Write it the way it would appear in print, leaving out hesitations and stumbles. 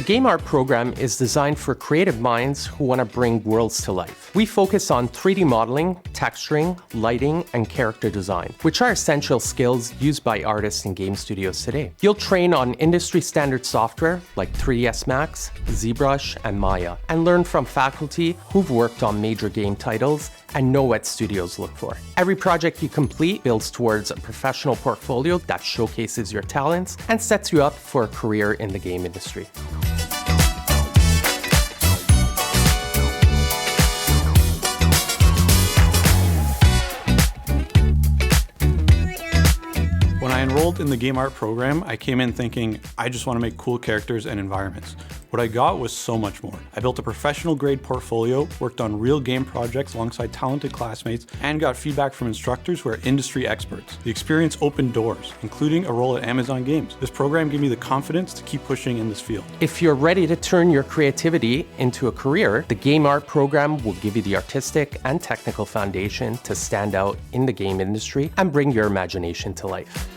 Game Art program is designed for creative minds who want to bring worlds to life. We focus on 3D modeling, texturing, lighting, and character design, which are essential skills used by artists in game studios today. You'll train on industry standard software like 3ds Max, ZBrush, and Maya, and learn from faculty who've worked on major game titles and know what studios look for. Every project you complete builds towards a professional portfolio that showcases your talents and sets you up for a career in the game industry. When I enrolled in the Game Art program, I came in thinking, I just want to make cool characters and environments. What I got was so much more. I built a professional grade portfolio, worked on real game projects alongside talented classmates, and got feedback from instructors who are industry experts. The experience opened doors, including a role at Amazon Games. This program gave me the confidence to keep pushing in this field. If you're ready to turn your creativity into a career, the Game Art program will give you the artistic and technical foundation to stand out in the game industry and bring your imagination to life.